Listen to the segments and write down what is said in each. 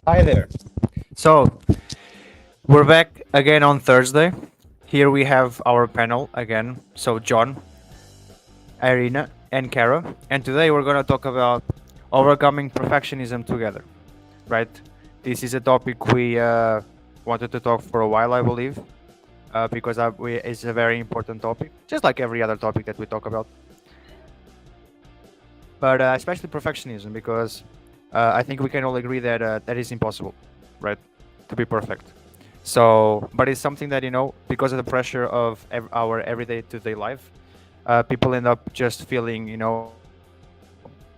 Hi there. So, we're back again on Thursday. Here we have our panel again. So, John, Irina, and Kara. And today we're going to talk about overcoming perfectionism together, right? This is a topic we wanted to talk for a while, I believe, because it's a very important topic, just like every other topic that we talk about. But especially perfectionism, because I think we can all agree that that is impossible, right? To be perfect. So, but it's something that because of the pressure of our everyday to day life, people end up just feeling,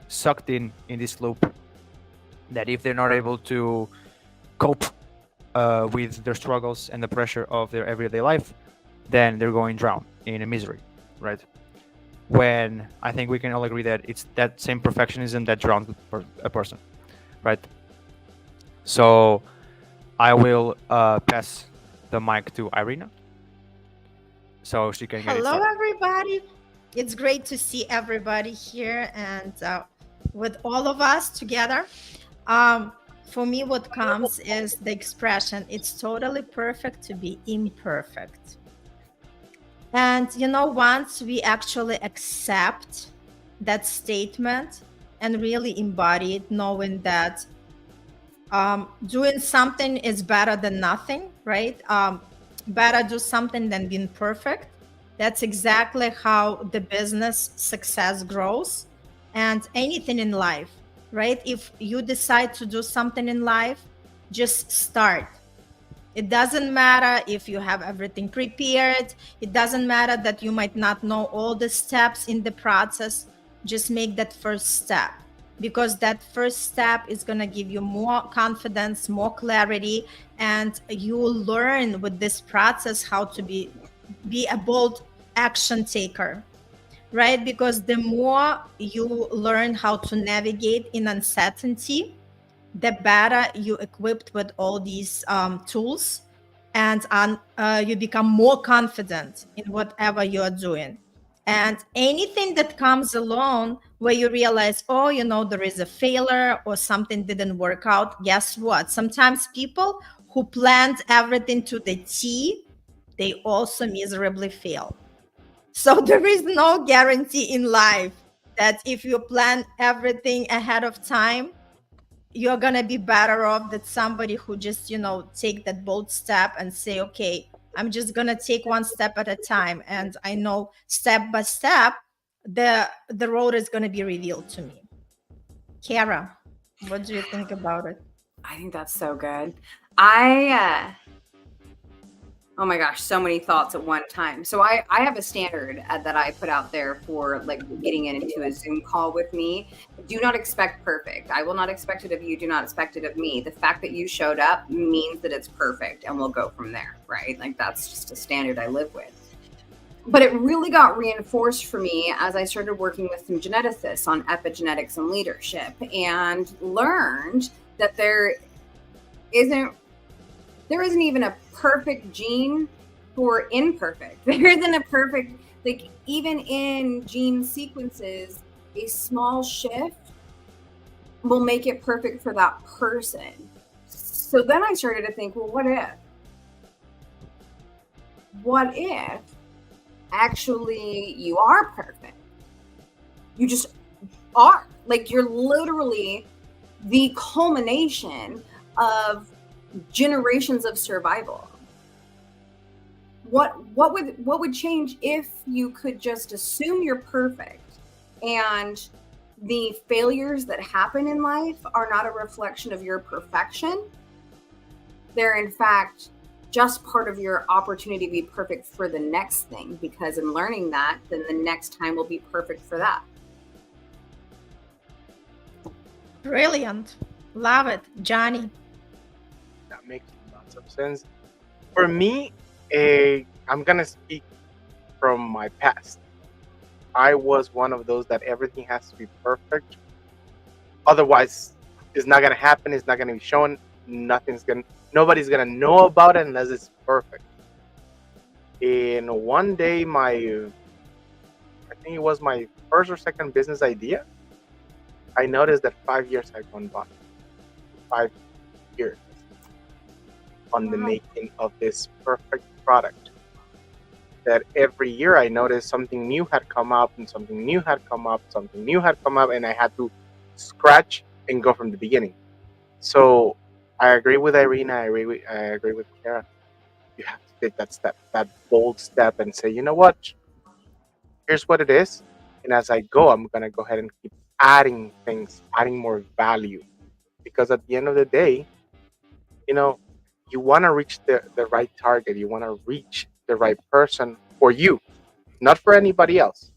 sucked in this loop. That if they're not able to cope with their struggles and the pressure of their everyday life, then they're going drown in a misery, right? When I think we can all agree that it's that same perfectionism that drowns a person, right? So I will pass the mic to Irina so she can get it Hello, started. everybody. It's great to see everybody here and with all of us together. Um, for me, what comes is the expression, it's totally perfect to be imperfect. And, once we actually accept that statement and really embody it, knowing that doing something is better than nothing, right? Better do something than being perfect. That's exactly how the business success grows and anything in life, right? If you decide to do something in life, just start. It doesn't matter if you have everything prepared. It doesn't matter that you might not know all the steps in the process. Just make that first step, because that first step is going to give you more confidence, more clarity, and you will learn with this process how to be a bold action taker, right? Because the more you learn how to navigate in uncertainty, the better you equipped with all these tools, and you become more confident in whatever you are doing. And anything that comes along where you realize, oh, there is a failure or something didn't work out, guess what? Sometimes people who planned everything to the T, they also miserably fail. So there is no guarantee in life that if you plan everything ahead of time, you're gonna be better off than somebody who just take that bold step and say, okay, I'm just gonna take one step at a time, and I know step by step the road is gonna be revealed to me. Kara, what do you think about it? I think that's so good. I oh my gosh, so many thoughts at one time. So I have a standard that I put out there for like getting into a Zoom call with me. Do not expect perfect. I will not expect it of you. Do not expect it of me. The fact that you showed up means that it's perfect, and we'll go from there, right? Like that's just a standard I live with. But it really got reinforced for me as I started working with some geneticists on epigenetics and leadership, and learned that isn't there isn't even a perfect gene for imperfect. There isn't a perfect, like, even in gene sequences, a small shift will make it perfect for that person. So then I started to think, well, what if? What if actually you are perfect? You just are. Like, you're literally the culmination of generations of survival. What would change if you could just assume you're perfect, and the failures that happen in life are not a reflection of your perfection? They're in fact just part of your opportunity to be perfect for the next thing, because in learning that, then the next time will be perfect for that. Brilliant. Love it, Johnny. That makes lots of sense. For me, I'm gonna speak from my past. I was one of those that everything has to be perfect. Otherwise, it's not gonna happen. It's not gonna be shown. Nobody's gonna know about it unless it's perfect. And one day, I think it was my first or second business idea. I noticed that 5 years had gone by. 5 years on the making of this perfect product. That every year I noticed something new had come up, and something new had come up, something new had come up, and I had to scratch and go from the beginning. So I agree with Irene. I agree with Kara. You have to take that step, that bold step, and say, you know what? Here's what it is. And as I go, I'm gonna go ahead and keep adding things, adding more value. Because at the end of the day, you know, you want to reach the right target. You want to reach the right person for you, not for anybody else,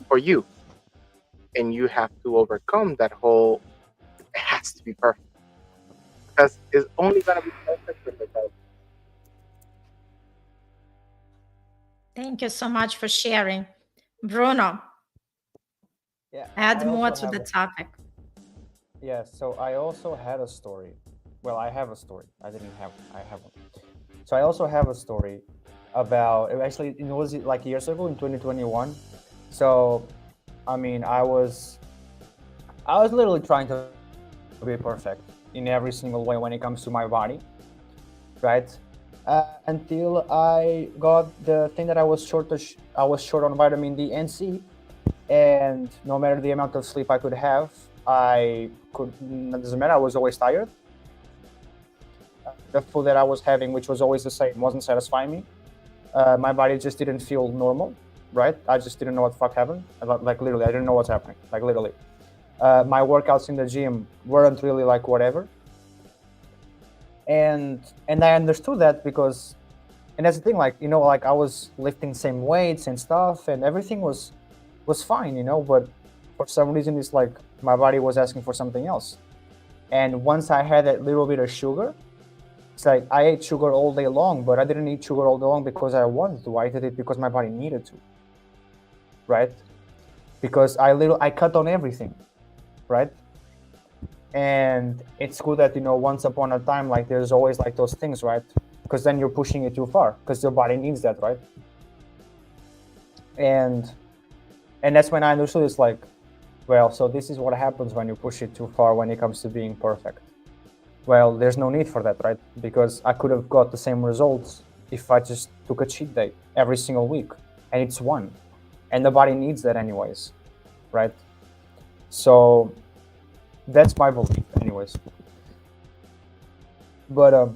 for you. And you have to overcome that whole, it has to be perfect. Because it's only going to be perfect if it does. Thank you so much for sharing. Bruno, Yeah, add I more also to the have topic. yeah. So I also had a story. Well, I have a story. I have one. So I also have a story about actually it was like years ago in 2021. So I mean, I was literally trying to be perfect in every single way when it comes to my body, right? Until I got the thing that I was short on vitamin D and C, and no matter the amount of sleep I could have, it doesn't matter. I was always tired. The food that I was having, which was always the same, wasn't satisfying me. My body just didn't feel normal, right? I just didn't know what the fuck happened. Like literally, I didn't know what's happening. Like literally, my workouts in the gym weren't really like whatever. And I understood that because, and that's the thing, like like I was lifting same weights and stuff, and everything was fine, but for some reason it's like my body was asking for something else. And once I had that little bit of sugar, it's like I ate sugar all day long, but I didn't eat sugar all day long because I wanted to. I did it because my body needed to, right? Because I cut on everything, right? And it's good that once upon a time, like there's always like those things, right? Because then you're pushing it too far because your body needs that, right? And that's when I understood it's like, well, so this is what happens when you push it too far when it comes to being perfect. Well, there's no need for that, right? Because I could have got the same results if I just took a cheat day every single week, and it's one, and the body needs that anyways, right? So that's my belief anyways. But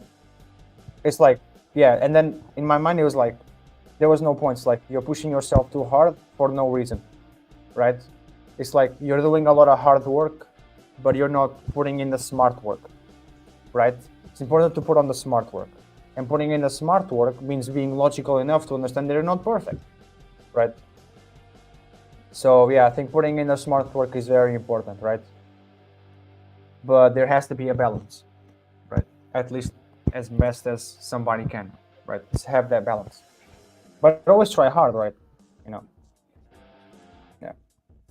it's like, yeah, and then in my mind it was like there was no point. It's like you're pushing yourself too hard for no reason, right? It's like you're doing a lot of hard work, but you're not putting in the smart work, right? It's important to put on the smart work, and putting in the smart work means being logical enough to understand that you're not perfect, right? So yeah, I think putting in the smart work is very important, right? But there has to be a balance, right? At least as best as somebody can, right? Just have that balance, but always try hard, right? Yeah,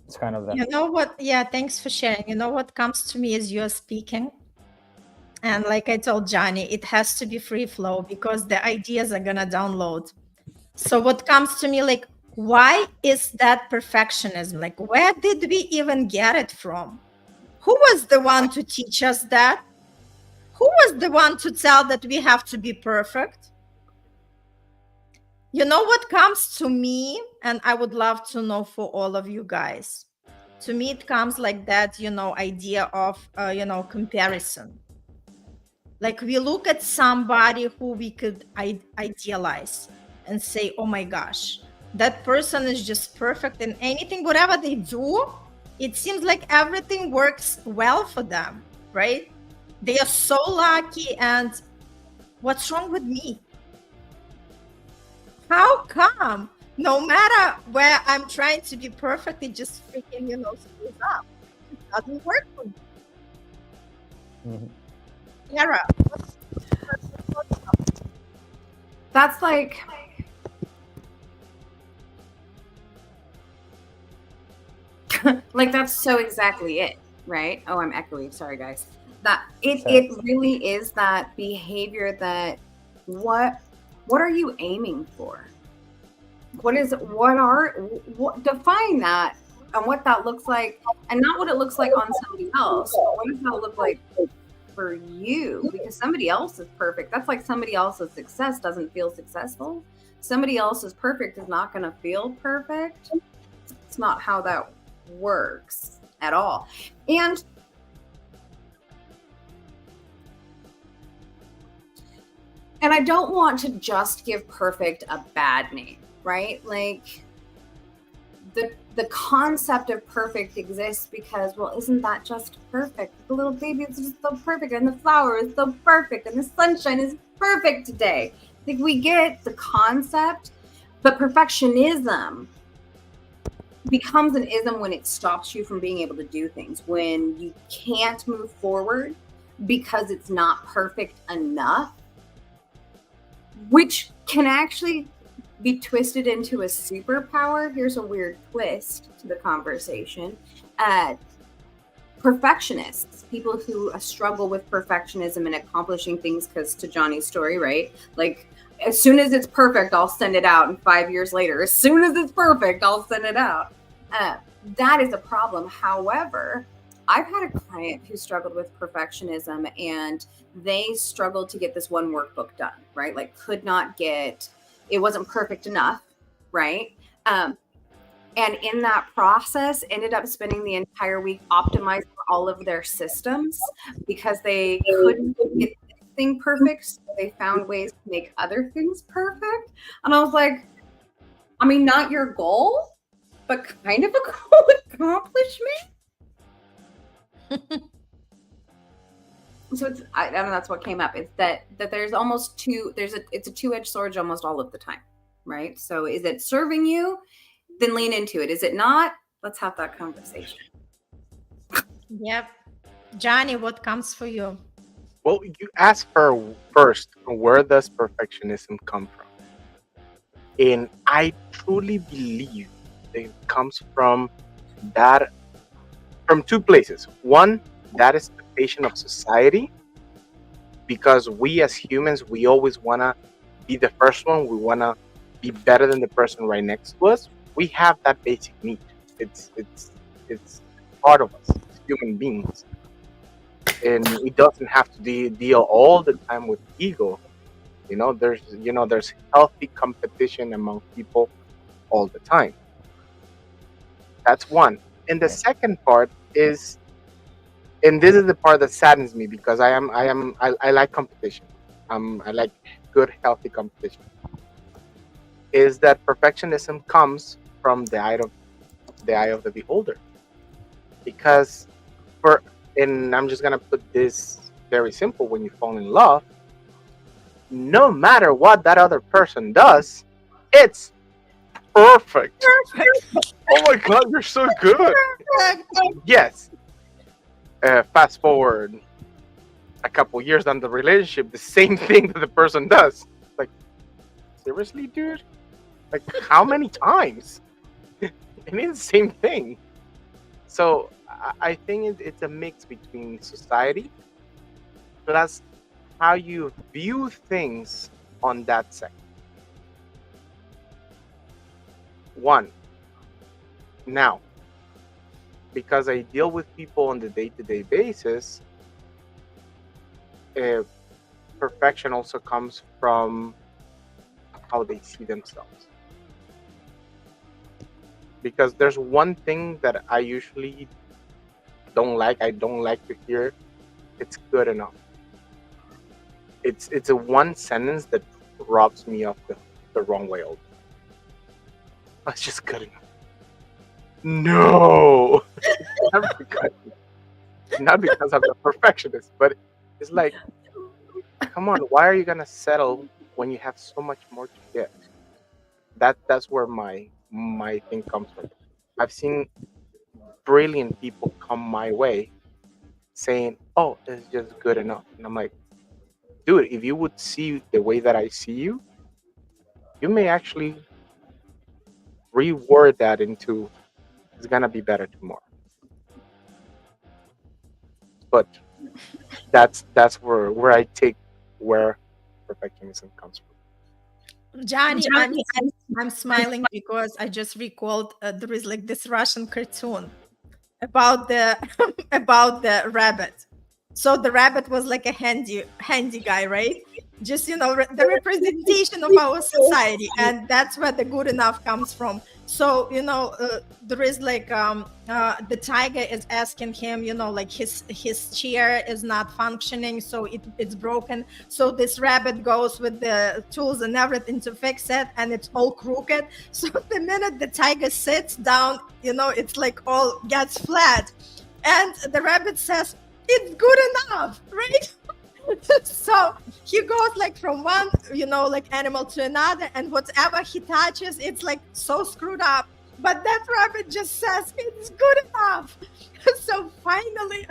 it's kind of that. You know what? Yeah, thanks for sharing. You know what comes to me as you're speaking? And like I told Johnny, it has to be free flow because the ideas are gonna download. So what comes to me, like, why is that perfectionism? Like, where did we even get it from? Who was the one to teach us that? Who was the one to tell that we have to be perfect? You know what comes to me, and I would love to know for all of you guys. To me, it comes like that, idea of, comparison. Like we look at somebody who we could idealize and say, oh my gosh, that person is just perfect in anything, whatever they do, it seems like everything works well for them, right? They are so lucky, and what's wrong with me? How come no matter where I'm trying to be perfect, it just freaking, screws up? It doesn't work for me. Mm-hmm. Yara, That's like, like that's so exactly it, right? Oh, I'm echoey. Sorry, guys. That it really is that behavior that what are you aiming for? Define that and what that looks like, and not what it looks like on somebody else, but what does that look like for you, because somebody else is perfect. That's like somebody else's success doesn't feel successful. Somebody else's perfect is not going to feel perfect. It's not how that works at all. And I don't want to just give perfect a bad name, right? Like the concept of perfect exists because, well, isn't that just perfect? The little baby is just so perfect, and the flower is so perfect, and the sunshine is perfect today. Like, we get the concept, but perfectionism becomes an ism when it stops you from being able to do things, when you can't move forward because it's not perfect enough, which can actually be twisted into a superpower. Here's a weird twist to the conversation. Perfectionists, people who struggle with perfectionism and accomplishing things, because to Johnny's story, right? Like, as soon as it's perfect, I'll send it out. And 5 years later, as soon as it's perfect, I'll send it out. That is a problem. However, I've had a client who struggled with perfectionism, and they struggled to get this one workbook done, right? Like, could not get, it wasn't perfect enough, right? And in that process, ended up spending the entire week optimizing all of their systems because they couldn't get this thing perfect. So they found ways to make other things perfect. And I was like, I mean, not your goal, but kind of a goal accomplishment. So it's, I don't know, that's what came up. It's that there's almost it's a two-edged sword almost all of the time, right? So is it serving you? Then lean into it. Is it not? Let's have that conversation. Yep. Johnny, what comes for you? Well, you asked her first, where does perfectionism come from? And I truly believe that it comes from two places. One, that expectation of society, because we as humans, we always want to be the first one. We want to be better than the person right next to us. We have that basic need. It's part of us as human beings, and it doesn't have to deal all the time with ego. There's healthy competition among people all the time. That's one. And the second part is, and this is the part that saddens me, because I like competition. I like good, healthy competition. Is that perfectionism comes from the eye of the beholder, because and I'm just gonna put this very simple: when you fall in love, no matter what that other person does, it's perfect. Oh my God, you're so good. Yes. Fast forward a couple years down the relationship, the same thing that the person does. Like, seriously, dude? Like, how many times? And it's the same thing. So I think it's a mix between society plus how you view things on that second. One, now, because I deal with people on the day-to-day basis, perfection also comes from how they see themselves. Because there's one thing that I usually don't like. I don't like to hear, "It's good enough." It's a one sentence that robs me of the wrong way. It's just good enough. No, not because I'm a perfectionist, but it's like, come on, why are you gonna settle when you have so much more to get? That's where my thing comes from. I've seen brilliant people come my way saying, "Oh, it's just good enough," and I'm like, dude, if you would see the way that I see you, you may actually reword that into, "It's gonna be better tomorrow." But that's where I take where perfectionism comes from. Johnny, I'm smiling because I just recalled there is like this Russian cartoon about the about the rabbit, So the rabbit was like a handy guy, right? Just the representation of our society, and that's where the good enough comes from. So there is like the tiger is asking him, like his chair is not functioning, so it's broken. So this rabbit goes with the tools and everything to fix it, and it's all crooked. So the minute the tiger sits down, it's like all gets flat, and the rabbit says, "It's good enough," right? So he goes like from one like animal to another, and whatever he touches, it's like so screwed up, but that rabbit just says it's good enough. So finally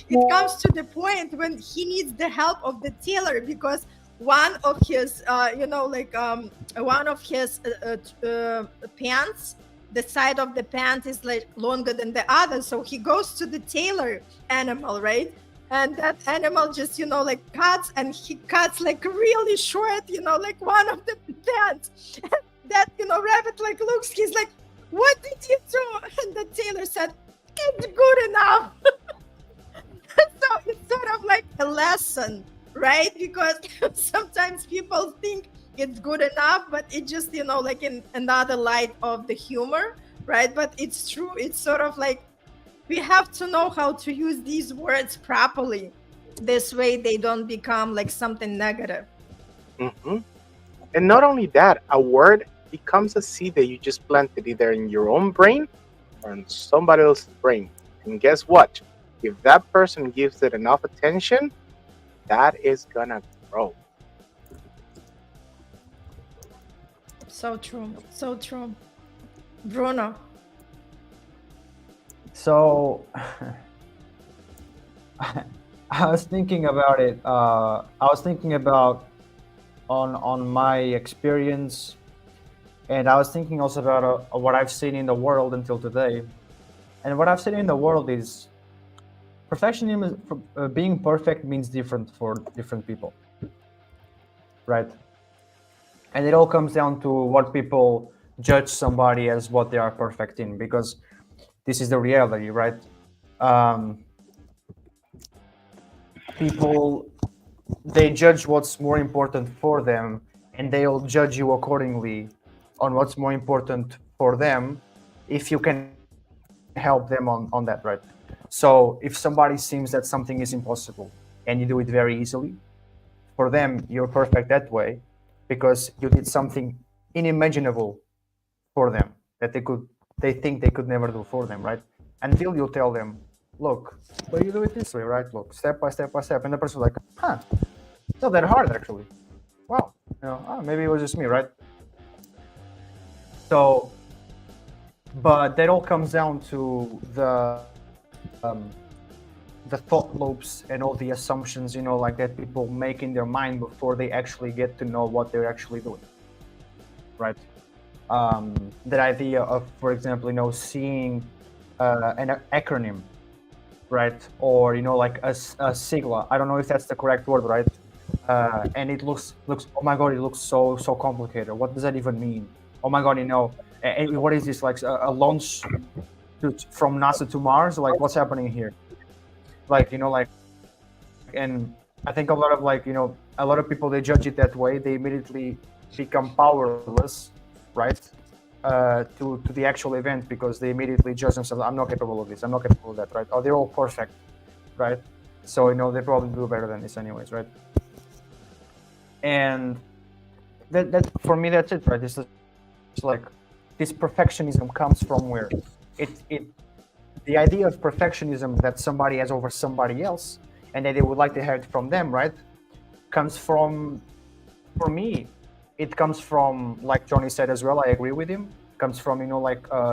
it comes to the point when he needs the help of the tailor, because one of his one of his pants, the side of the pant is like longer than the other. So he goes to the tailor animal, right? And that animal just like cuts, and he cuts like really short, like one of the pants. And that rabbit like looks, he's like, "What did you do?" And the tailor said, "It's good enough." So it's sort of like a lesson, right? Because sometimes people think it's good enough, but it just like in another light of the humor, right? But it's true. It's sort of like we have to know how to use these words properly. This way they don't become like something negative. Hmm. And not only that, a word becomes a seed that you just planted either in your own brain or in somebody else's brain. And guess what? If that person gives it enough attention, that is gonna grow. So true. So true. Bruno. So I was thinking about it. I was thinking about on my experience, and I was thinking also about what I've seen in the world until today. And what I've seen in the world is perfectionism. Being perfect means different for different people, right? And it all comes down to what people judge somebody as what they are perfect in, because this is the reality, right? Um, People, they judge what's more important for them, and they'll judge you accordingly on what's more important for them if you can help them on that, right? So if somebody seems that something is impossible and you do it very easily, for them you're perfect that way because you did something unimaginable for them that they think they could never do for them, right? Until you tell them, look, but you do it this way, right? Look, step by step by step, and the person's like, huh, it's not that hard actually. Wow, maybe it was just me, right? So, but that all comes down to the thought loops and all the assumptions, like that people make in their mind before they actually get to know what they're actually doing, right? That idea of, for example, seeing an acronym, right? Or like a sigla. I don't know if that's the correct word, right? And it looks. Oh my god, it looks so complicated. What does that even mean? Oh my god, and what is this, like a launch from NASA to Mars? Like, what's happening here? Like, and I think a lot of a lot of people, they judge it that way. They immediately become powerless, right? To the actual event, because they immediately judge themselves. I'm not capable of this. I'm not capable of that, right? Oh, they're all perfect, right? So they probably do better than this, anyways, right? And that for me, that's it, right? It's like this perfectionism comes from where it the idea of perfectionism that somebody has over somebody else, and that they would like to have it from them, right? Comes from, for me, it comes from, like Johnny said as well, I agree with him, comes from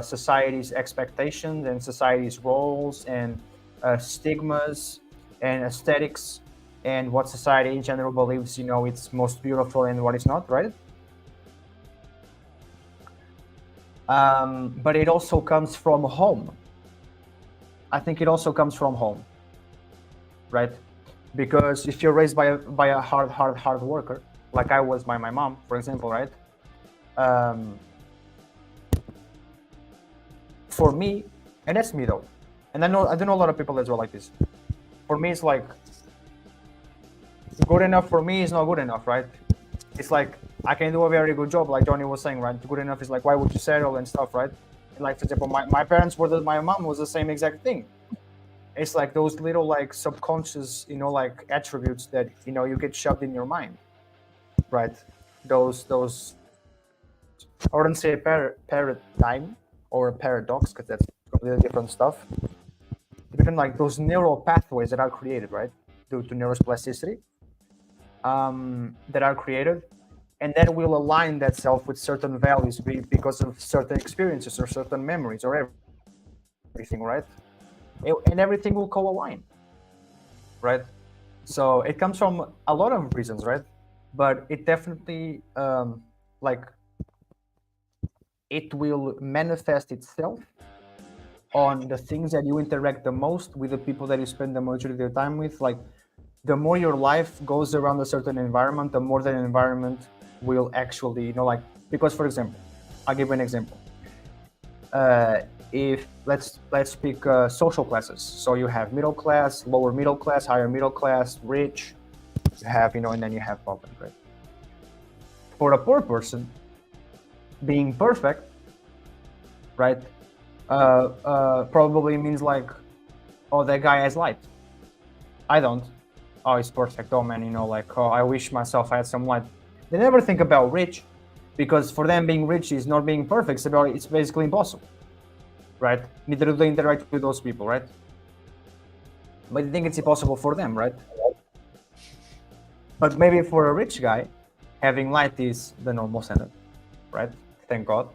society's expectations and society's roles and stigmas and aesthetics, and what society in general believes it's most beautiful and what is not, right? But it also comes from home. I think it also comes from home, right? Because if you're raised by a hard worker, like I was by my mom, for example, right? For me, and that's me though, and I know a lot of people as well like this. for me, it's like good enough for me is not good enough, right? It's like I can do a very good job, like Johnny was saying, right? Good enough is like, why would you settle and stuff, right? And like, for example, my parents were my mom was the same exact thing. It's like those little like subconscious, like attributes that you get shoved in your mind, right? Those I wouldn't say a paradigm or a paradox, because that's completely different stuff. Different like those neural pathways that are created, right, due to neuroplasticity, that are created, and then will align that self with certain values because of certain experiences or certain memories or everything, right? And everything will co-align, right? So it comes from a lot of reasons, right? But it definitely like it will manifest itself on the things that you interact the most with, the people that you spend the majority of your time with. Like the more your life goes around a certain environment, the more that environment will actually, like, because for example, I'll give you an example. If let's pick social classes. So you have middle class, lower middle class, higher middle class, rich. You have, and then you have poverty, right? For a poor person, being perfect, right, probably means like, oh, that guy has light. I don't. Oh, he's perfect. Oh man, like, oh, I wish myself I had some light. They never think about rich, because for them being rich is not being perfect. It's basically impossible, right? Neither do they interact with those people, right? But they think it's impossible for them, right? But maybe for a rich guy, having light is the normal standard, right? Thank God.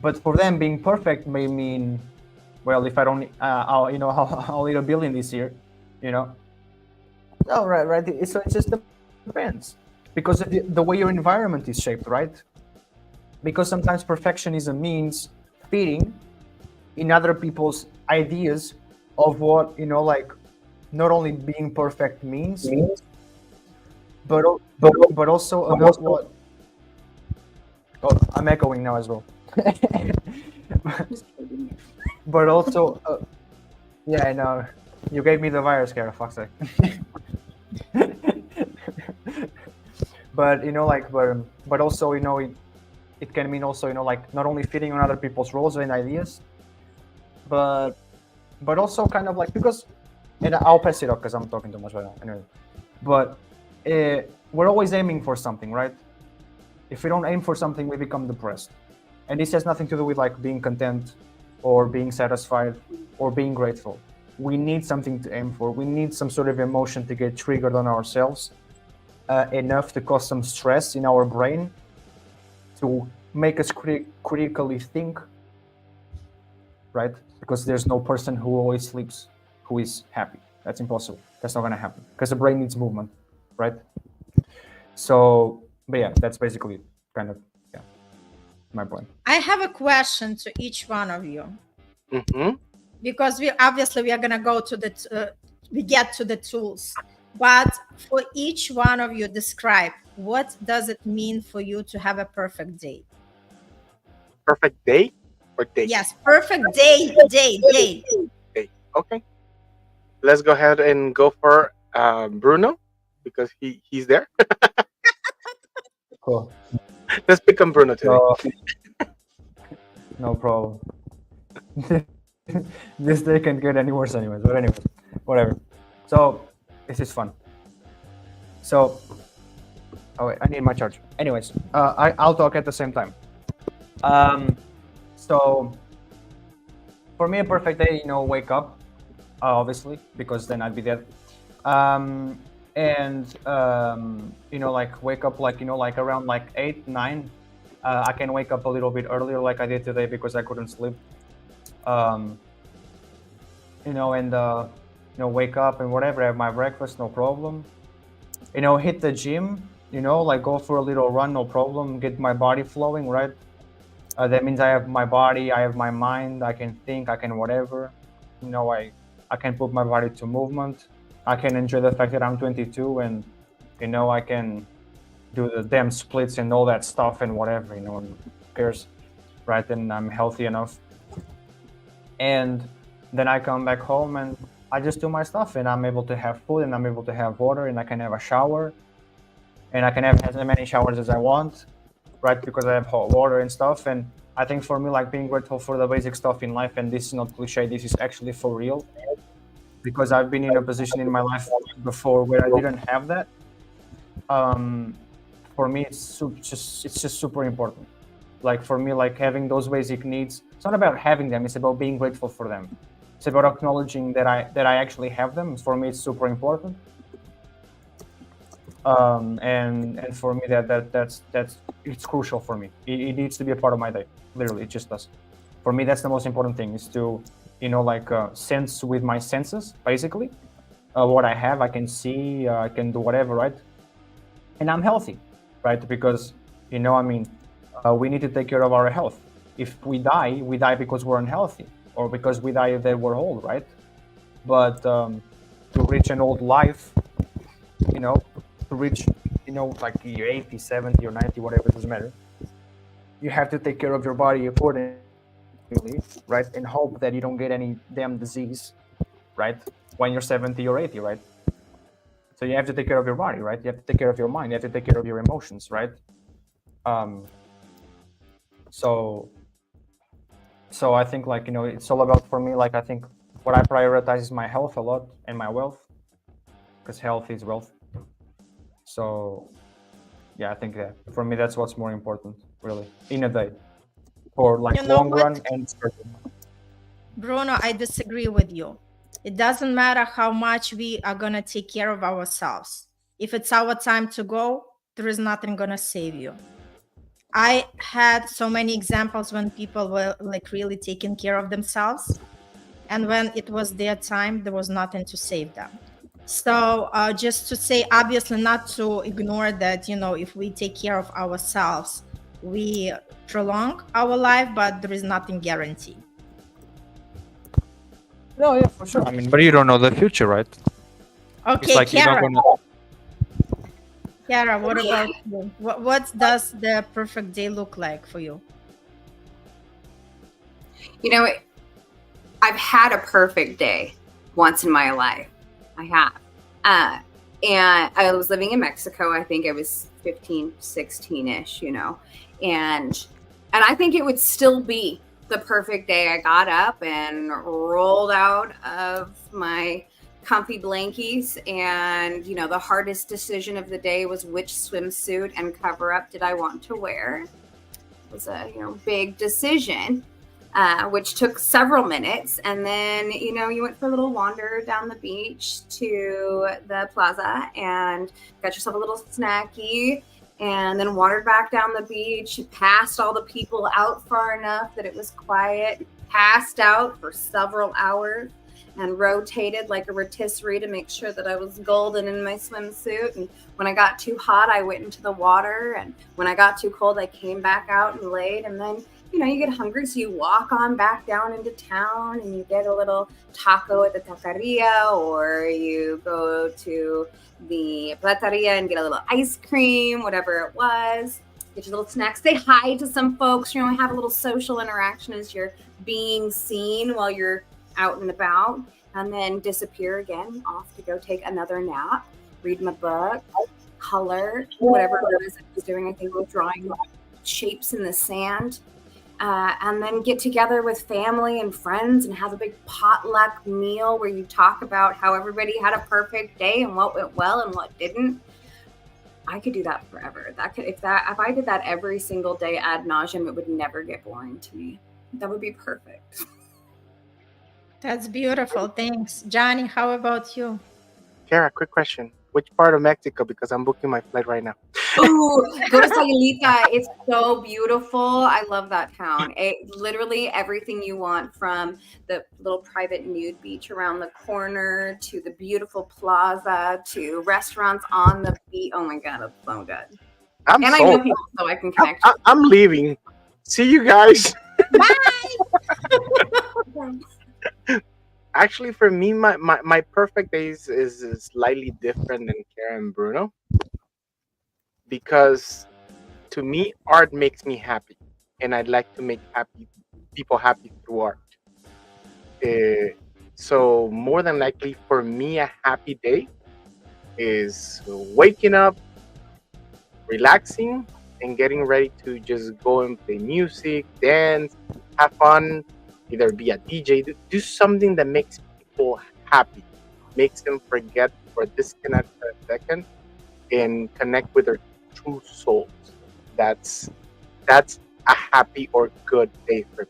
But for them, being perfect may mean, well, if I don't, I'll eat 1 billion this year, Oh, right. So it just depends, because of the way your environment is shaped, right? Because sometimes perfectionism means fitting in other people's ideas of what, like, not only being perfect means, but also about what. Oh, I'm echoing now as well. But also, yeah, I know. You gave me the virus, Kara. Fuck's sake. But but also, it can mean also, like, not only fitting on other people's roles and ideas, but also kind of like, because, and I'll pass it up because I'm talking too much right now. Anyway, but we're always aiming for something, right? If we don't aim for something, we become depressed, and this has nothing to do with like being content or being satisfied or being grateful. We need something to aim for. We need some sort of emotion to get triggered on ourselves, enough to cause some stress in our brain, to make us critically think, right? Because there's no person who always sleeps who is happy. That's impossible. That's not going to happen, because the brain needs movement, right? So, but yeah, that's basically kind of, yeah, my point. I have a question to each one of you. Mm-hmm. Because we are going to go to we get to the tools, but for each one of you, describe, what does it mean for you to have a perfect day? Perfect day or day? Yes, perfect day. Day. Okay. Let's go ahead and go for Bruno, because he's there. Cool. Let's pick on Bruno today. No problem. This day can't get any worse anyways, but anyways, whatever. So this is fun. So, oh wait, I need my charge. Anyways, I'll talk at the same time. So for me, a perfect day, wake up, obviously, because then I'd be dead. Like wake up, like around like 8, 9. I can wake up a little bit earlier, like I did today, because I couldn't sleep. Wake up and whatever, have my breakfast, no problem. Hit the gym, like go for a little run, no problem. Get my body flowing, right? That means I have my body, I have my mind, I can think, I can whatever. I can put my body to movement. I can enjoy the fact that I'm 22 and, I can do the damn splits and all that stuff and whatever, who cares, right? And I'm healthy enough. and then I come back home and I just do my stuff, and I'm able to have food, and I'm able to have water, and I can have a shower, and I can have as many showers as I want, right? Because I have hot water and stuff. And I think for me, like being grateful for the basic stuff in life, and this is not cliche, this is actually for real, because I've been in a position in my life before where I didn't have that. For me, it's just super important. Like for me, like having those basic needs, it's not about having them, it's about being grateful for them. It's about acknowledging that I actually have them. For me, it's super important. And for me, that's it's crucial for me. It needs to be a part of my day. Literally, it just does. For me, that's the most important thing, is to like sense with my senses, basically, what I have. I can see, I can do whatever, right? And I'm healthy, right? Because I mean, we need to take care of our health. If we die because we're unhealthy, or because we die that we're old, right? But to reach an old life, to reach, like your 80, 70, or 90, whatever, it doesn't matter. You have to take care of your body accordingly, right? And hope that you don't get any damn disease, right? When you're 70 or 80, right? So you have to take care of your body, right? You have to take care of your mind. You have to take care of your emotions, right? So I think, like, it's all about, for me, like, I think what I prioritize is my health a lot, and my wealth, because health is wealth. So yeah, I think that for me, that's what's more important, really, in a day, for like You know long what, run and certain. Bruno, I disagree with you. It doesn't matter how much we are going to take care of ourselves. If it's our time to go, there is nothing going to save you. I had so many examples when people were like really taking care of themselves. And when it was their time, there was nothing to save them. So just to say, obviously not to ignore that, if we take care of ourselves, we prolong our life, but there is nothing guaranteed. No, yeah, for sure. I mean, but you don't know the future, right? It's Okay, like you're not Kiara, what about you? What does the perfect day look like for you? You know, I've had a perfect day once in my life. I have. And I was living in Mexico. I think I was 15, 16-ish, and I think it would still be the perfect day. I got up and rolled out of my comfy blankies, and the hardest decision of the day was which swimsuit and cover up did I want to wear. It was a big decision, which took several minutes. And then you went for a little wander down the beach to the plaza and got yourself a little snacky, and then wandered back down the beach, passed all the people out far enough that it was quiet, passed out for several hours, and rotated like a rotisserie to make sure that I was golden in my swimsuit. And when I got too hot, I went into the water. And when I got too cold, I came back out and laid. And then, you get hungry, so you walk on back down into town and you get a little taco at the taqueria, or you go to the plateria and get a little ice cream, whatever it was. Get your little snacks, say hi to some folks, have a little social interaction as you're being seen while you're out and about, and then disappear again, off to go take another nap, read my book, color, whatever it was I was doing. I think we were drawing shapes in the sand. And then get together with family and friends and have a big potluck meal where you talk about how everybody had a perfect day and what went well and what didn't. I could do that forever. If I did that every single day ad nauseum, it would never get boring to me. That would be perfect. That's beautiful. Thanks. Johnny, how about you? Kara, quick question. Which part of Mexico? Because I'm booking my flight right now. Ooh, go to Sayulita. It's so beautiful. I love that town. Literally everything you want, from the little private nude beach around the corner to the beautiful plaza to restaurants on the beach. Oh my God, it's so good. I know people, so I can connect. I'm leaving. See you guys. Bye. Actually, for me, my perfect days is slightly different than Kara and Bruno, because to me, art makes me happy, and I'd like to make people happy through art. So more than likely for me, a happy day is waking up, relaxing, and getting ready to just go and play music, dance, have fun, either be a DJ, do something that makes people happy, makes them forget or disconnect for a second and connect with their true souls. That's that's a happy or good day for me.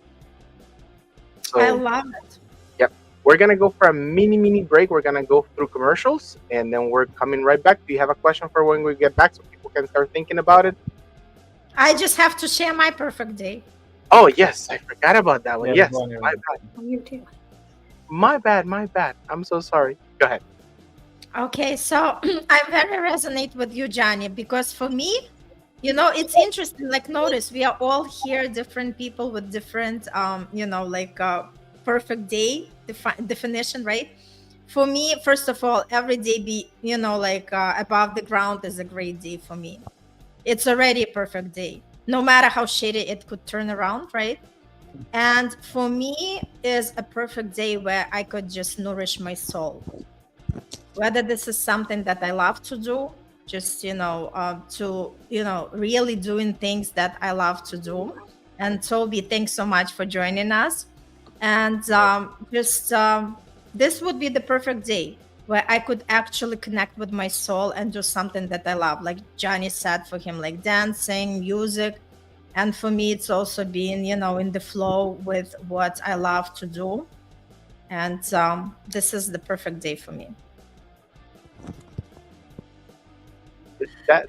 I So love it. yep. We're gonna go for a mini break. We're gonna go through commercials and then we're coming right back. Do you have a question for when we get back so people can start thinking about it? I just have to share my perfect day. Oh yes, I forgot about that one. Yeah, Yes, go on, my Aaron. bad. You too. My bad. I'm so sorry. Go ahead. Okay, so I very resonate with you, Johnny, because for me, it's interesting. Like, notice we are all here, different people with different, perfect day definition, right? For me, first of all, every day be, above the ground is a great day for me. It's already a perfect day, no matter how shitty it could turn around, right? And for me, is a perfect day where I could just nourish my soul, whether this is something that I love to do, just to really doing things that I love to do. And Toby, thanks so much for joining us. And just this would be the perfect day where I could actually connect with my soul and do something that I love, like Johnny said, for him, like dancing, music. And for me, it's also being in the flow with what I love to do. And this is the perfect day for me.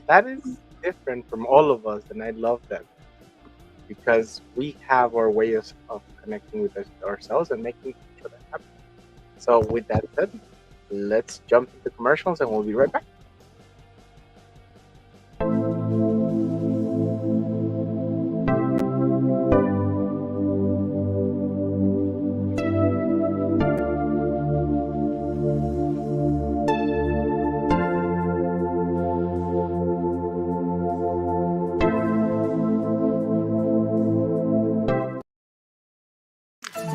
That is different from all of us, and I love that because we have our ways of connecting with ourselves and making each other happy. So, with that said, let's jump into commercials, and we'll be right back.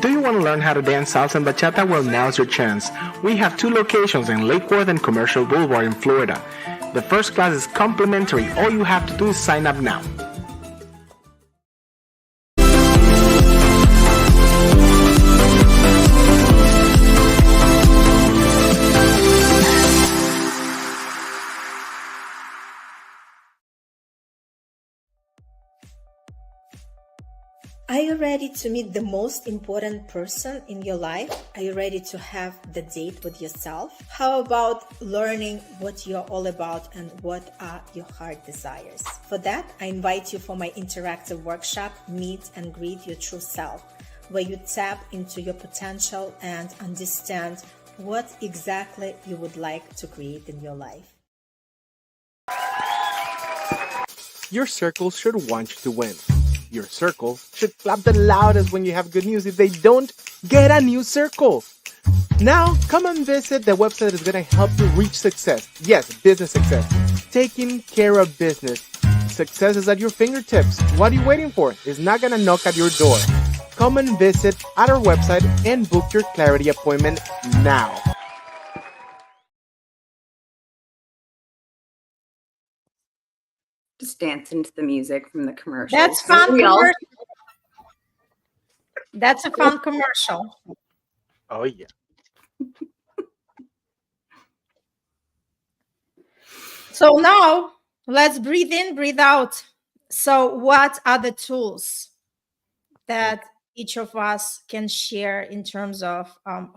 Do you want to learn how to dance salsa and bachata? Well, now's your chance. We have two locations in Lake Worth and Commercial Boulevard in Florida. The first class is complimentary. All you have to do is sign up now. Are you ready to meet the most important person in your life? Are you ready to have the date with yourself? How about learning what you're all about and what are your heart desires? For that, I invite you for my interactive workshop, Meet and Greet Your True Self, where you tap into your potential and understand what exactly you would like to create in your life. Your circle should want you to win. Your circle should clap the loudest when you have good news. If they don't, get a new circle. Now, come and visit the website that is going to help you reach success. Yes, business success. Taking care of business. Success is at your fingertips. What are you waiting for? It's not going to knock at your door. Come and visit at our website and book your clarity appointment now. Just dancing to the music from the commercials. That's fun We all- commercial. That's a fun commercial. Oh, yeah. So now let's breathe in, breathe out. So what are the tools that each of us can share in terms of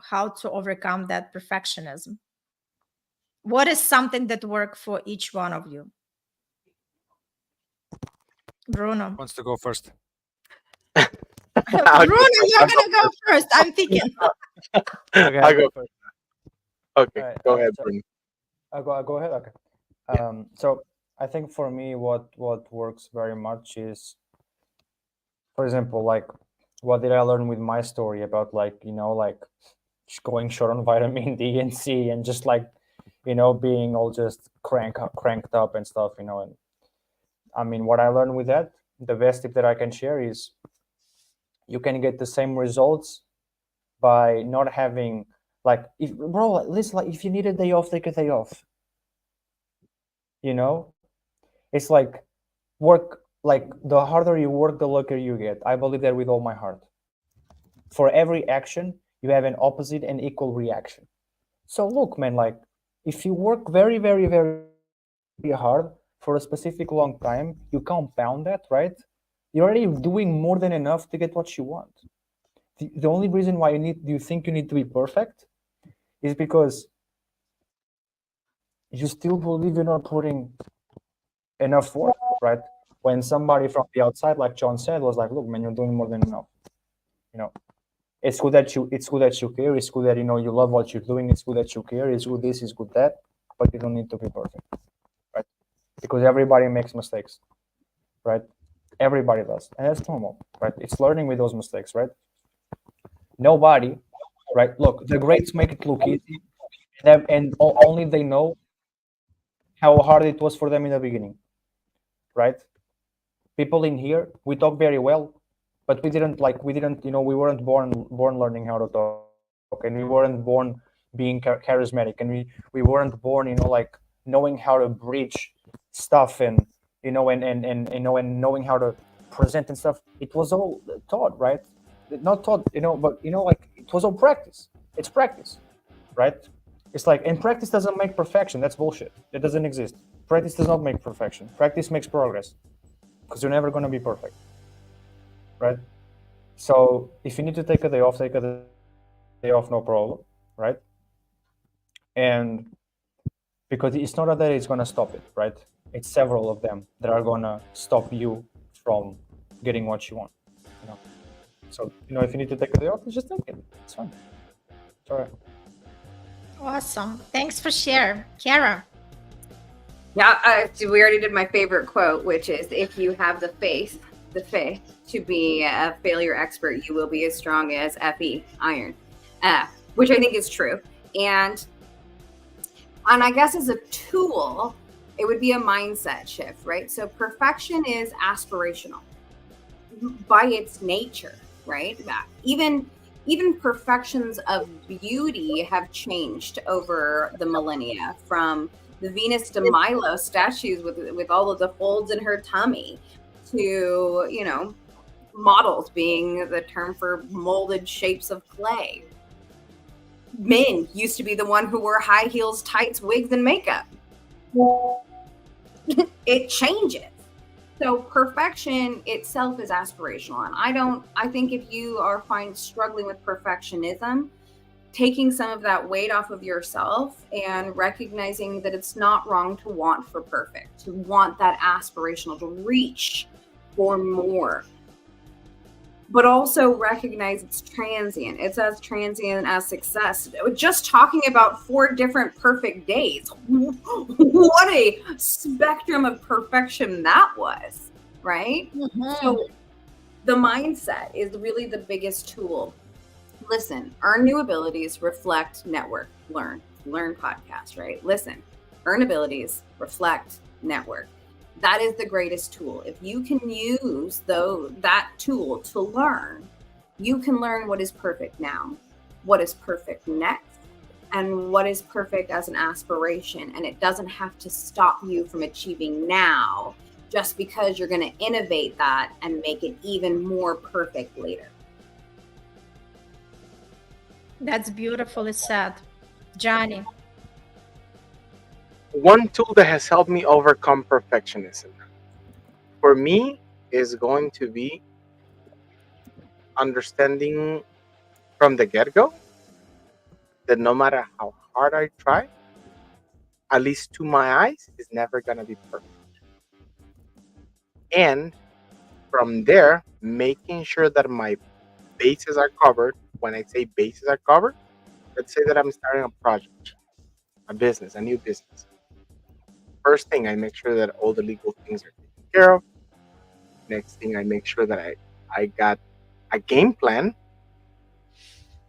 how to overcome that perfectionism? What is something that worked for each one of you? Bruno. Wants to go first. Bruno, you're gonna go first. I'm thinking. Okay, I'll go first. Okay, Alright, go ahead, so- Bruno. I'll go ahead. Okay. So I think for me, what works very much is, for example, like what did I learn with my story about, like, just going short on vitamin D and C and just like, being all just cranked up and stuff, And I mean, what I learned with that, the best tip that I can share is you can get the same results by not having like, if bro, listen, like if you need a day off, take a day off. You know, it's like work, like the harder you work, the luckier you get. I believe that with all my heart. For every action, you have an opposite and equal reaction. So look, man, like if you work very, very, very hard for a specific long time, you compound that, right? You're already doing more than enough to get what you want. The only reason why you think you need to be perfect is because you still believe you're not putting enough work, right? When somebody from the outside, like John said, was like, "Look, man, you're doing more than enough." You know, it's good that you care. It's good that you love what you're doing. It's good that you care. It's good this. It's good that. But you don't need to be perfect, right? Because everybody makes mistakes, right? Everybody does, and that's normal, right? It's learning with those mistakes, right? Nobody, right? Look, the greats make it look easy, and only they know how hard it was for them in the beginning, right? People in here, we talk very well, but we weren't born learning how to talk, and we weren't born being charismatic, and we weren't born like knowing how to bridge stuff, and and knowing how to present and stuff. It was all taught, right? Not taught, but like it was all practice. It's practice, right? It's like, and practice doesn't make perfection. That's bullshit. It doesn't exist. Practice does not make perfection. Practice makes progress, because you're never going to be perfect, right? So if you need to take a day off, take a day off, no problem, right? And because it's not that it's going to stop it, right? It's several of them that are going to stop you from getting what you want, you know. So if you need to take a day off, just take it. It's fine. It's all right. Awesome. Thanks for share, Kara. Yeah, we already did my favorite quote, which is, if you have the faith to be a failure expert, you will be as strong as Fe, iron, which I think is true. And I guess as a tool, it would be a mindset shift, right? So perfection is aspirational by its nature, right? Even perfections of beauty have changed over the millennia, from the Venus de Milo statues with all of the folds in her tummy to, models being the term for molded shapes of clay. Men used to be the one who wore high heels, tights, wigs, and makeup. It changes. So perfection itself is aspirational. And I think if you are struggling with perfectionism, taking some of that weight off of yourself and recognizing that it's not wrong to want for perfect, to want that aspirational, to reach for more, but also recognize it's transient. It's as transient as success. Just talking about 4 different perfect days. What a spectrum of perfection that was, right? Mm-hmm. So the mindset is really the biggest tool. Listen, earn new abilities, reflect, network, learn podcast, right? Listen, earn abilities, reflect, network. That is the greatest tool. If you can use that tool to learn, you can learn what is perfect now, what is perfect next, and what is perfect as an aspiration. And it doesn't have to stop you from achieving now, just because you're going to innovate that and make it even more perfect later. That's beautifully said, Johnny. One tool that has helped me overcome perfectionism for me is going to be understanding from the get-go that no matter how hard I try, at least to my eyes, it's never going to be perfect. And from there, making sure that my bases are covered. When I say bases are covered, let's say that I'm starting a project, a business, a new business. First thing, I make sure that all the legal things are taken care of. Next thing, I make sure that I got a game plan.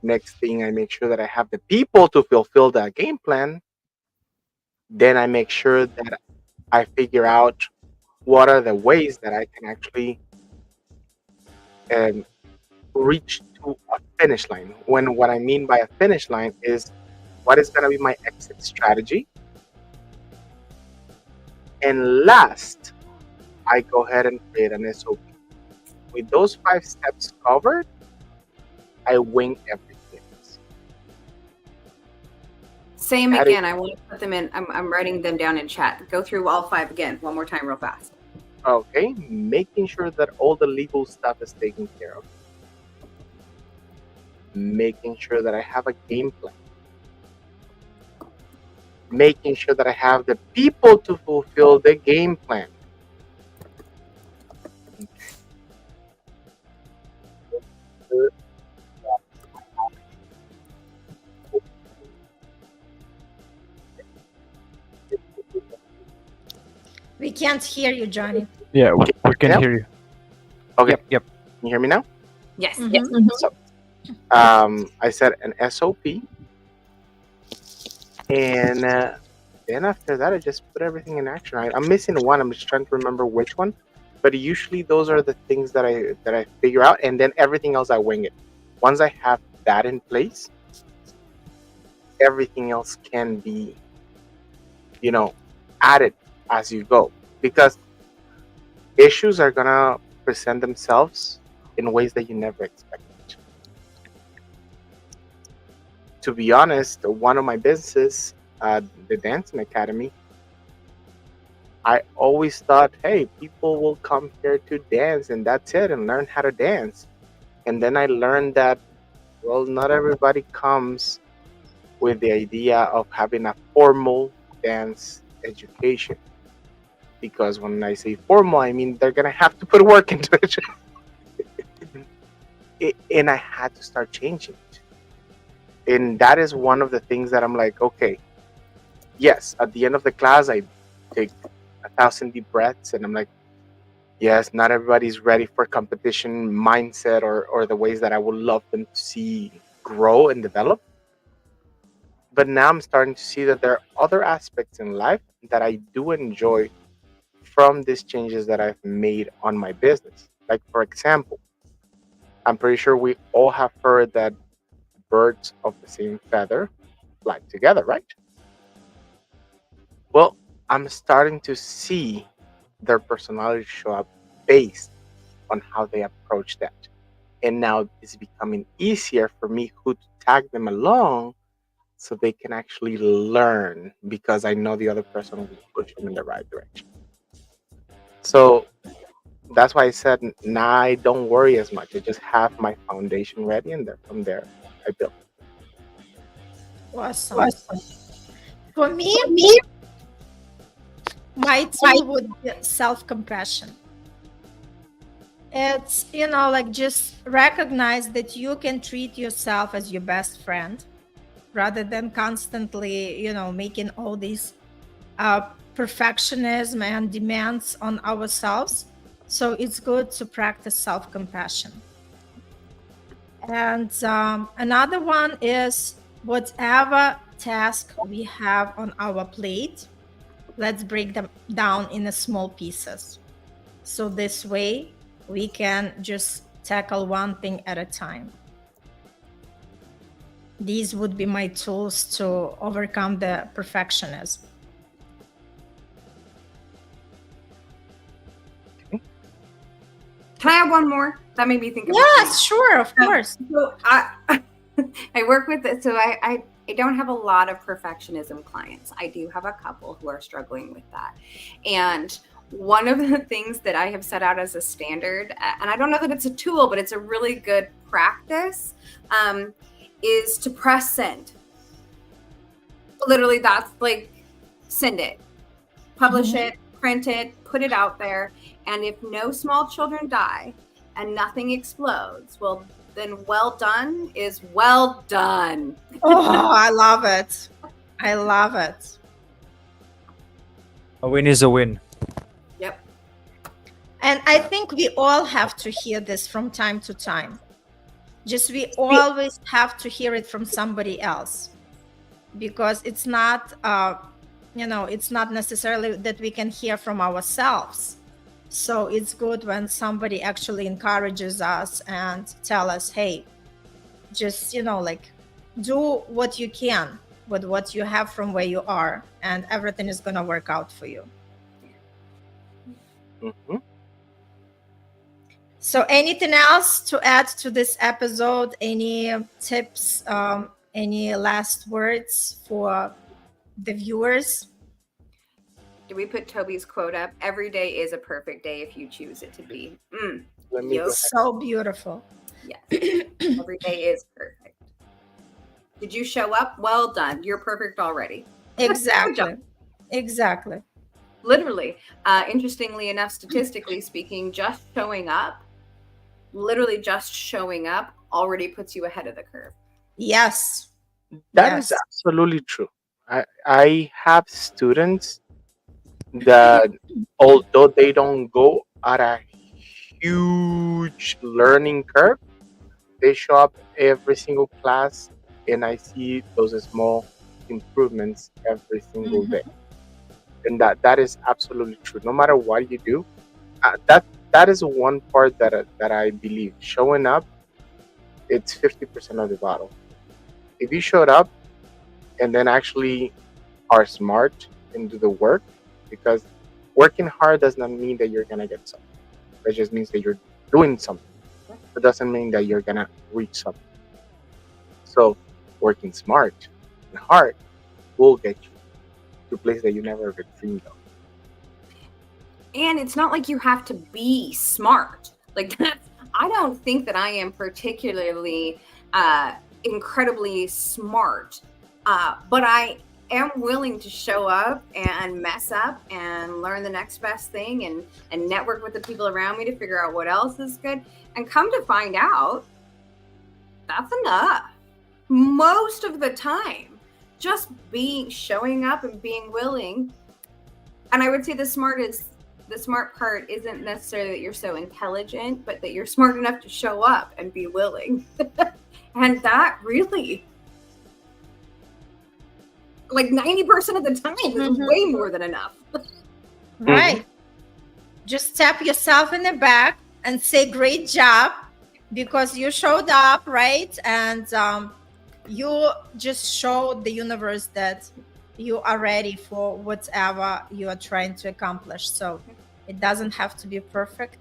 Next thing, I make sure that I have the people to fulfill that game plan. Then I make sure that I figure out what are the ways that I can actually reach to a finish line. When what I mean by a finish line is what is going to be my exit strategy. And last, I go ahead and create an SOP. With those 5 steps covered, I wing everything else. Same That is- again. I want to put them in. I'm writing them down in chat. Go through all 5 again, one more time, real fast. Okay, making sure that all the legal stuff is taken care of. Making sure that I have a game plan. Making sure that I have the people to fulfill the game plan. We can't hear you, Johnny. Yeah, we can Yeah. hear you. Okay, Yep. can you hear me now? Yes. Mhm. Yes. So, I said an SOP, and then after that, I just put everything in action. I'm missing one. I'm just trying to remember which one, but usually those are the things that I figure out, and then everything else I wing it. Once I have that in place, everything else can be, added as you go, because issues are gonna present themselves in ways that you never expected. To be honest, one of my businesses, the dancing academy, I always thought, hey, people will come here to dance and that's it, and learn how to dance. And then I learned that, well, not everybody comes with the idea of having a formal dance education. Because when I say formal, I mean they're gonna have to put work into it. And I had to start changing it. And that is one of the things that I'm like, okay, yes, at the end of the class, I take 1,000 deep breaths and I'm like, yes, not everybody's ready for competition mindset or the ways that I would love them to see grow and develop. But now I'm starting to see that there are other aspects in life that I do enjoy from these changes that I've made on my business. Like, for example, I'm pretty sure we all have heard that birds of the same feather fly together, right? Well, I'm starting to see their personality show up based on how they approach that. And now it's becoming easier for me who to tag them along so they can actually learn, because I know the other person will push them in the right direction. So that's why I said now I don't worry as much. I just have my foundation ready, and then from there I build. Awesome. For me, my tool would be self-compassion. It's, like just recognize that you can treat yourself as your best friend rather than constantly, making all these perfectionism and demands on ourselves. So it's good to practice self-compassion. And another one is whatever task we have on our plate, let's break them down in small pieces. So this way we can just tackle one thing at a time. These would be my tools to overcome the perfectionism. Can I have one more? That made me think of Yes, sure, of course. So I work with it. So I don't have a lot of perfectionism clients. I do have a couple who are struggling with that. And one of the things that I have set out as a standard, and I don't know that it's a tool, but it's a really good practice, is to press send. Literally, that's like send it, publish it, print it, put it out there. And if no small children die and nothing explodes, well, then well done is well done. Oh, I love it. I love it. A win is a win. Yep. And I think we all have to hear this from time to time. Just we always have to hear it from somebody else, because it's not, it's not necessarily that we can hear from ourselves. So it's good when somebody actually encourages us and tell us, hey, just, like, do what you can with what you have from where you are, and everything is going to work out for you. Hmm. So anything else to add to this episode? Any tips, any last words for the viewers? Did we put Toby's quote up? Every day is a perfect day if you choose it to be. Let me go ahead. So beautiful. Yes. Every day is perfect. Did you show up? Well done. You're perfect already. Exactly. Literally. Interestingly enough, statistically speaking, just showing up, literally just showing up already puts you ahead of the curve. Yes. That is absolutely true. I have students that, although they don't go at a huge learning curve, they show up every single class, and I see those small improvements every single day. And that is absolutely true. No matter what you do, that is one part that I believe. Showing up, it's 50% of the battle. If you showed up and then actually are smart and do the work, because working hard does not mean that you're gonna get something. That just means that you're doing something. It doesn't mean that you're gonna reach something. So working smart and hard will get you to a place that you never even dreamed of. And it's not like you have to be smart. Like that's, I don't think that I am particularly incredibly smart, but I am willing to show up and mess up and learn the next best thing and network with the people around me to figure out what else is good. And come to find out, that's enough. Most of the time, just showing up and being willing. And I would say the smart part isn't necessarily that you're so intelligent, but that you're smart enough to show up and be willing. And that really, like 90% of the time, is way more than enough. Right. Just tap yourself in the back and say, great job, because you showed up, right? And you just showed the universe that you are ready for whatever you are trying to accomplish. So it doesn't have to be perfect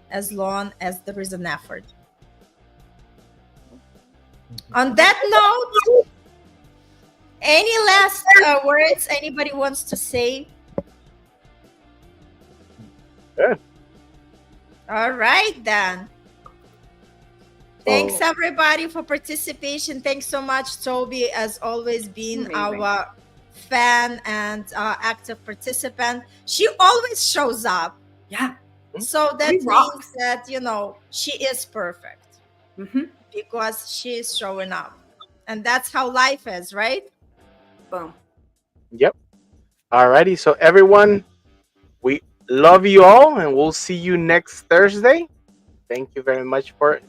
as long as there is an effort. On that note, any last words anybody wants to say? Yeah. All right, then. Thanks, everybody, for participation. Thanks so much, Toby, as always, being our fan and active participant. She always shows up. Yeah. So that means that, she is perfect because she is showing up. And that's how life is, right? Boom. Yep. Alrighty. So everyone, we love you all, and we'll see you next Thursday. Thank you very much for